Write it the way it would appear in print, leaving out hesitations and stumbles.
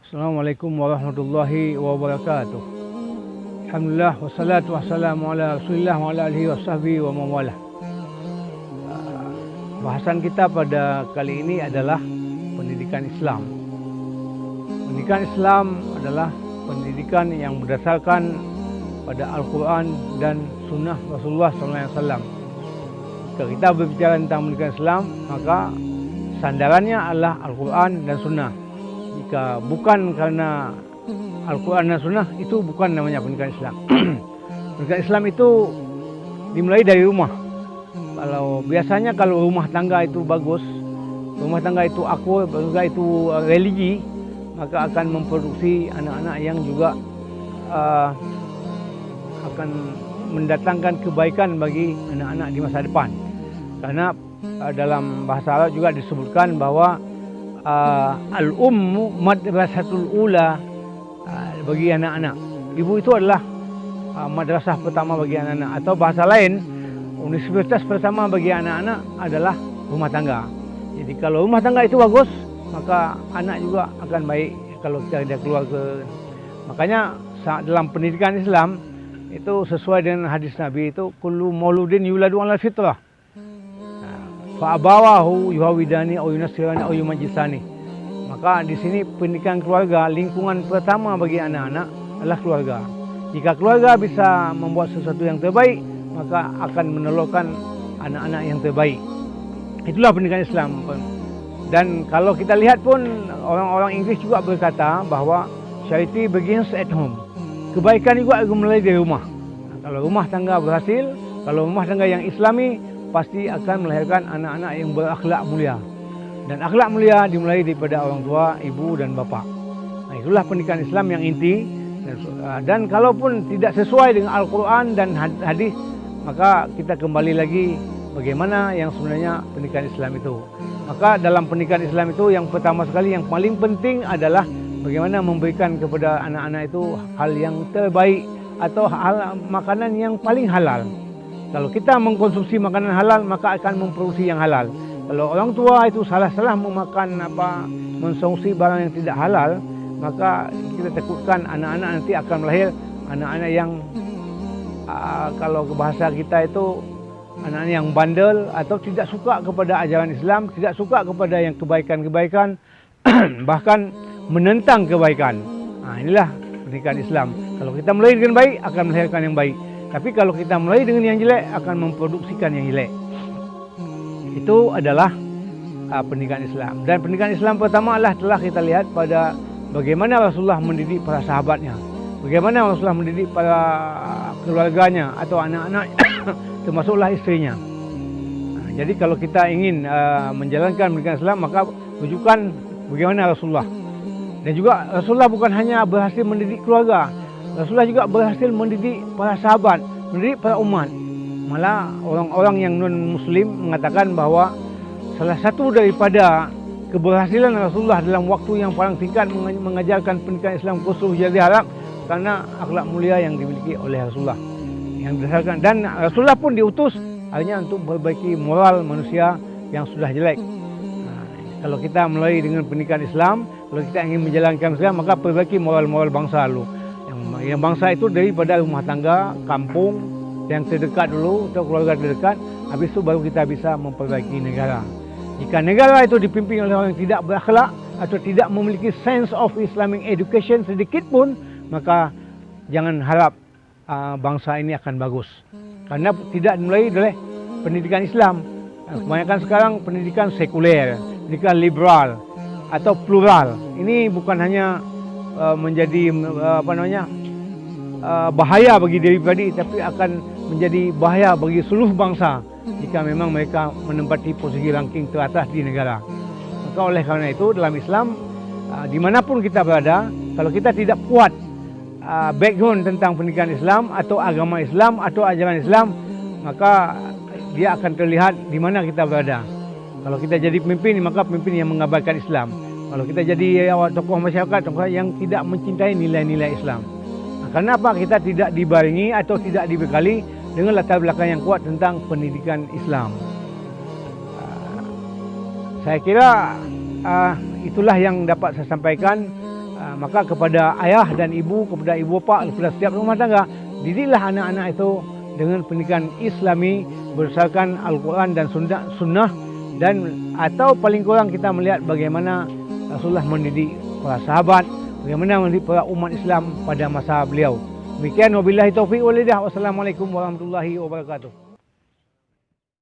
Assalamualaikum warahmatullahi wabarakatuh. Alhamdulillah wassalatu wassalamu ala Rasulillah wa ala alihi wasahbihi wa mawalah. Bahasan kita pada kali ini adalah pendidikan Islam. Pendidikan Islam adalah pendidikan yang berdasarkan pada Al-Quran dan Sunnah Rasulullah SAW. Jika kita berbicara tentang pendidikan Islam, maka sandarannya adalah Al-Quran dan Sunnah. Jika bukan karena Al-Quran dan Sunnah, itu bukan namanya pendidikan Islam. Pendidikan Islam itu dimulai dari rumah. Biasanya kalau rumah tangga itu bagus, rumah tangga itu akur, rumah tangga itu religi, maka akan memproduksi anak-anak yang juga akan mendatangkan kebaikan bagi anak-anak di masa depan. Karena dalam bahasa Arab juga disebutkan bahwa al-ummu madrasatul ula bagi anak-anak. Ibu itu adalah madrasah pertama bagi anak-anak, atau bahasa lain, universitas pertama bagi anak-anak adalah rumah tangga. Jadi kalau rumah tangga itu bagus, maka anak juga akan baik kalau dia keluar ke. Makanya dalam pendidikan Islam itu sesuai dengan hadis Nabi itu kullu mauludin yuladu 'alal fitrah. Fa abawahu yuhawidani aw yunasirani aw yumajisani. Maka di sini pendidikan keluarga, lingkungan pertama bagi anak-anak adalah keluarga. Jika keluarga bisa membuat sesuatu yang terbaik, maka akan menolongkan anak-anak yang terbaik. Itulah pendidikan Islam. Dan kalau kita lihat pun orang-orang Inggris juga berkata bahwa charity begins at home. Kebaikan juga mulai dari rumah. Kalau rumah tangga berhasil, kalau rumah tangga yang Islami, pasti akan melahirkan anak-anak yang berakhlak mulia. Dan akhlak mulia dimulai daripada orang tua, ibu dan bapa. Nah, itulah pendidikan Islam yang inti. Dan kalaupun tidak sesuai dengan Al-Quran dan hadis, maka kita kembali lagi bagaimana yang sebenarnya pendidikan Islam itu. Maka dalam pendidikan Islam itu yang pertama sekali, yang paling penting adalah bagaimana memberikan kepada anak-anak itu hal yang terbaik atau hal makanan yang paling halal. Kalau kita mengkonsumsi makanan halal, maka akan memproduksi yang halal. Kalau orang tua itu salah-salah mengkonsumsi barang yang tidak halal, maka kita takutkan anak-anak nanti akan melahir anak-anak yang kalau bahasa kita itu anak-anak yang bandel atau tidak suka kepada ajaran Islam, tidak suka kepada yang kebaikan-kebaikan, bahkan menentang kebaikan. Nah, inilah pendidikan Islam. Kalau kita mulai dengan baik, akan melahirkan yang baik. Tapi kalau kita mulai dengan yang jelek, akan memproduksikan yang jelek. Itu adalah pendidikan Islam. Dan pendidikan Islam pertama adalah telah kita lihat pada bagaimana Rasulullah mendidik para sahabatnya, bagaimana Rasulullah mendidik para keluarganya atau anak-anak, termasuklah istrinya. Nah, jadi kalau kita ingin menjalankan pendidikan Islam, maka rujukan bagaimana Rasulullah. Dan juga Rasulullah bukan hanya berhasil mendidik keluarga, Rasulullah juga berhasil mendidik para sahabat, mendidik para umat. Malah orang-orang yang non-muslim mengatakan bahwa salah satu daripada keberhasilan Rasulullah dalam waktu yang paling singkat mengajarkan pendidikan Islam khusus jadi harap karena akhlak mulia yang dimiliki oleh Rasulullah. Yang berdasarkan, dan Rasulullah pun diutus hanya untuk memperbaiki moral manusia yang sudah jelek. Nah, kalau kita mulai dengan pendidikan Islam, kalau kita ingin menjalankan Islam, maka perbaiki moral-moral bangsa dulu. Yang bangsa itu daripada rumah tangga, kampung yang terdekat dulu, atau keluarga terdekat, habis itu baru kita bisa memperbaiki negara. Jika negara itu dipimpin oleh orang yang tidak berakhlak atau tidak memiliki sense of Islamic education sedikit pun, maka jangan harap bangsa ini akan bagus. Karena tidak dimulai oleh pendidikan Islam. Kebanyakan sekarang pendidikan sekuler, pendidikan liberal atau plural. Ini bukan hanya menjadi bahaya bagi diri pribadi, tapi akan menjadi bahaya bagi seluruh bangsa jika memang mereka menempati posisi ranking teratas di negara. Maka oleh karena itu dalam Islam, dimanapun kita berada, kalau kita tidak kuat background tentang pendidikan Islam atau agama Islam atau ajaran Islam, maka dia akan terlihat di mana kita berada. Kalau kita jadi pemimpin, maka pemimpin yang mengabaikan Islam. Kalau kita jadi tokoh masyarakat, tokoh yang tidak mencintai nilai-nilai Islam. Nah, kenapa kita tidak dibarengi atau tidak dibekali dengan latar belakang yang kuat tentang pendidikan Islam? Saya kira itulah yang dapat saya sampaikan. Maka kepada ayah dan ibu, kepada ibu bapa, kepada setiap rumah tangga, didiklah anak-anak itu dengan pendidikan Islami berdasarkan Al-Quran dan Sunnah, dan atau paling kurang kita melihat bagaimana Rasulullah mendidik para sahabat, bagaimana mendidik para umat Islam pada masa beliau. Demikian, wabillahi taufiq wal hidayah. Wassalamualaikum warahmatullahi wabarakatuh.